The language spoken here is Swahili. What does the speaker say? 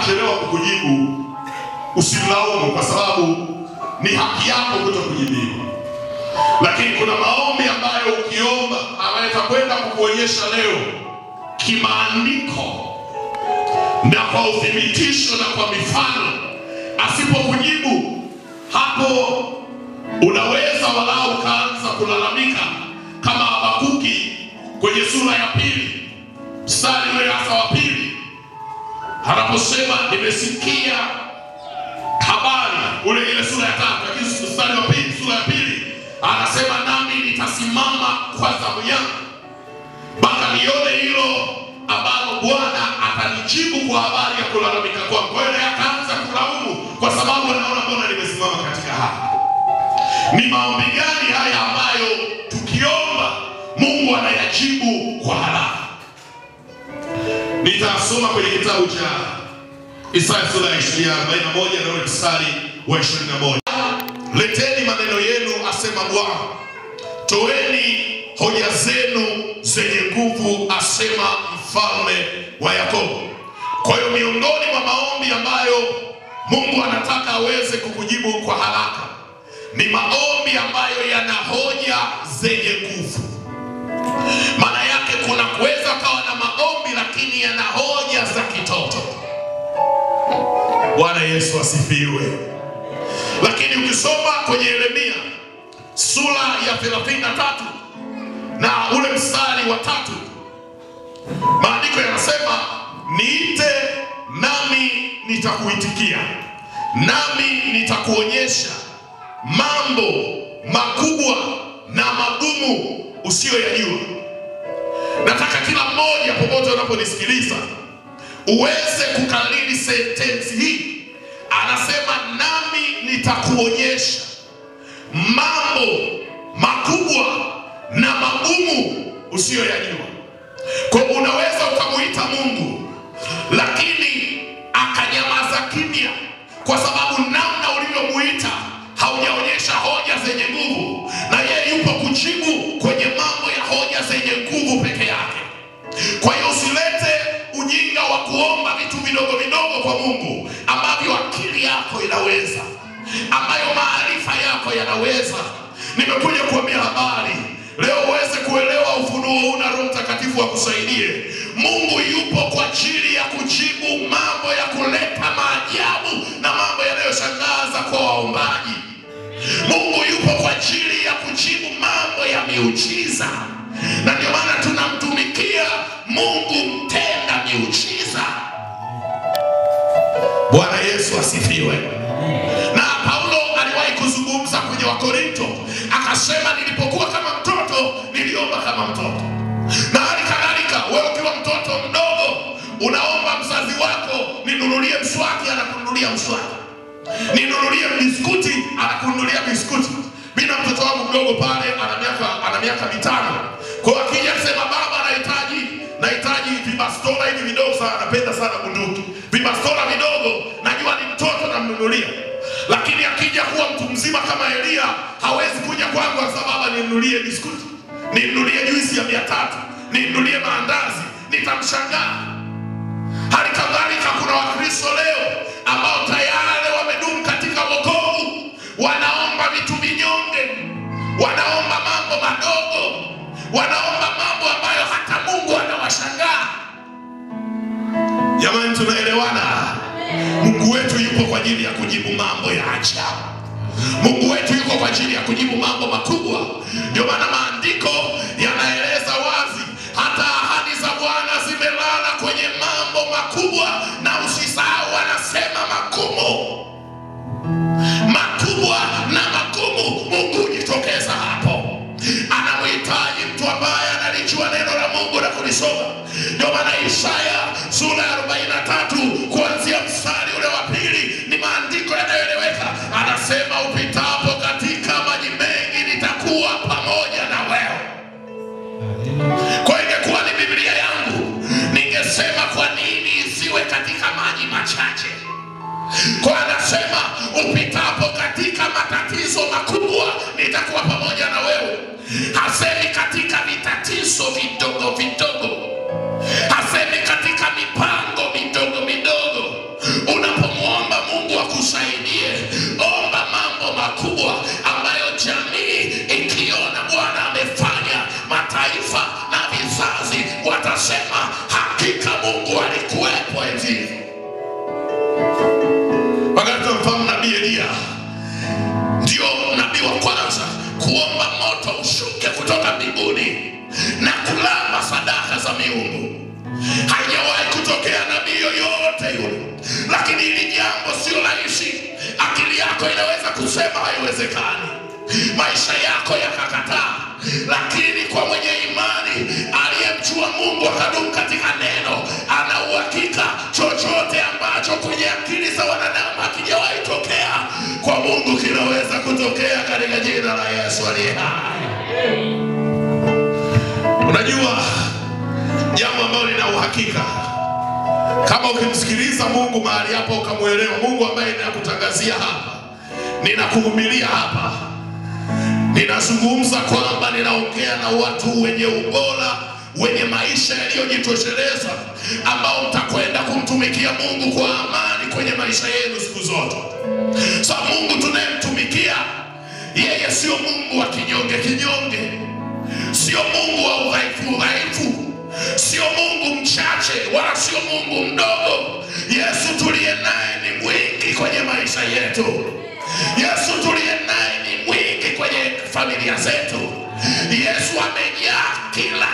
akichelewa kukujibu usimlaumu, kwa sababu ni haki yako kutokujibiwa. Lakini kuna maombi ambayo ukiomba anaweza kwenda kukuonyesha leo kimaandiko na kwa uthibitisho na kwa mifano. Asipokujibu hapo, unaweza walau kaanza kulalamika kama Habakuki kwenye sura ya 2 mstari ule hasa wa 2 anaposema nimesikia habari, ile sura ya 3 lakini mstari wa 2 sura ya 2 anasema nami nitasimama kwa zamu yangu mpaka nione hilo ambalo Bwana atanijibu kwa habari ya kulalamika kwangu. Kwa hiyo akaanza kulaumu kwa sababu anaona mbona nimesimama katika haya. Ni maombi gani haya ambayo tukiomba Mungu anayajibu kwa haraka? Nitasoma kwenye kitabu cha Isaya sura ya 41 na ule mstari wa 21. Leteni maneno yenu, asema Bwana, toeni hoja zenu zenye nguvu, asema Mfalme wa Yakobo. Kwa hiyo miongoni mwa maombi ambayo Mungu anataka aweze kukujibu kwa haraka ni maombi ambayo yana hoja zenye nguvu. Maana yake kuna kuweza kawa na maombi lakini yana hoja za kitoto. Bwana Yesu asifiwe. Lakini ukisoma kwenye Yeremia sura ya 33 na ule mstari wa 3, maandiko yanasema niite nami nitakuitikia, nami nitakuonyesha mambo makubwa na magumu usiyoyajua. Nataka kila mmoja popote unaponisikiliza uweze kukariri sentensi hii. Anasema nami nitakuonyesha mambo makubwa na magumu usiyoyajua. Kwa unaweza ukamuita Mungu lakini akanyamaza kimya, kwa sababu namna ulivyomuita haujaonyesha hoja zenye nguvu, na yeye yupo kujibu kwenye mambo ya hoja zenye nguvu peke yake. Kwa hiyo usilete ujinga wa kuomba vitu vidogo vidogo kwa Mungu ambavyo akili yako inaweza, ambayo maarifa yako yanaweza. Nimekuja kuambia habari leo uweze kuelewa ufunuo huu na Roho Mtakatifu akusaidie. Mungu yupo kwa ajili ya kujibu mambo ya kuleta maajabu na mambo yanayoshangaza kwa waombaji. Mungu yupo kwa ajili ya kujibu mambo ya miujiza, na ndio maana tunamtumikia Mungu mtenda miujiza. Bwana Yesu asifiwe. Na Paulo aliwahi kuzungumza kwenye Wakorinto akasema, nilipokuwa kama mtoto niliomba kama mtoto. Na hali kadhalika wewe ukiwa mtoto mdogo unaomba mzazi wako, ninunulie mswaki, anakununulia mswaki. Ninunulie biskuti, anakununulia biskuti. Mimi na mtoto wangu mdogo pale ana miaka 5. Kwa hiyo akija kusema baba nahitaji vibastola hivi vidogo sana, anapenda sana bunduki. Vibastola vidogo najua ni mtoto namnunulia. Lakini akija kuwa mtu mzima kama Elia hawezi kuja kwangu akasema baba ninunulie biskuti, ninunulie juisi ya 300, ninunulie maandazi, nitamshangaa. Hali kadhalika kuna Wakristo leo ambao tayari wamedumu katika wokovu, wanaomba vitu vinyonge, wanaomba mambo madogo, wanaomba mambo ambayo hata Mungu anawashangaa. Jamani, tunaelewana? Mungu wetu yupo kwa ajili ya kujibu mambo ya ajabu. Mungu wetu yuko kwa ajili ya kujibu mambo makubwa. Ndio maana maandiko yanaeleza wazi, hata ahadi za Bwana zimelala kwenye mambo makubwa, na usisahau anasema magumu. Makubwa na magumu, Mungu hujitokeza hapo. Anamhitaji mtu ambaye analijua neno la Mungu na kulisoma. Ndio maana Isaya sura ya 43 kuanzia mstari ule wa 2 ni maandiko yanayoeleweka. Anasema upitapo katika maji mengi nitakuwa pamoja na wewe. Kwa hiyo ingekuwa ni Biblia yangu ningesema kwa nini isiwe katika maji machache. Kwa anasema upitapo katika matatizo makubwa nitakuwa pamoja na wewe. Hasemi katika vitatizo vidogo vidogo, hasemi katika mipango midogo midogo, anasema hakika Mungu alikuwepo enzi. Wakati tunamfahamu nabii Elia, ndio nabii wa kwanza kuomba moto ushuke kutoka mbinguni na kulamba sadaka za miungu. Haijawahi kutokea nabii yoyote yule, lakini hili jambo sio rahisi. Akili yako inaweza kusema haiwezekani, maisha yako yakakataa, lakini kwa mwenye imani aliyemjua Mungu akadumu katika neno, ana uhakika chochote ambacho kwenye akili za wanadamu hakijawahi tokea, kwa Mungu kinaweza kutokea katika jina la Yesu aliye hai. Unajua jambo ambalo lina uhakika, kama ukimsikiliza Mungu mahali hapo ukamuelewa Mungu ambaye ninakutangazia hapa, ninakuhubiria hapa, ninazungumza kwamba ninaongea na watu wenye ubora, wenye maisha yaliyojitosheleza, ambao mtakwenda kumtumikia Mungu kwa amani kwenye maisha yenu siku zote. Sasa Mungu tunayemtumikia, yeye sio Mungu wa kinyonge kinyonge, sio Mungu wa udhaifu, sio Mungu mchache, wala sio Mungu mdogo. Yesu tuliye naye ni mwingi kwenye maisha yetu. Yesu tuliye naye ni mwingi kwenye familia zetu. Yesu amejaa kila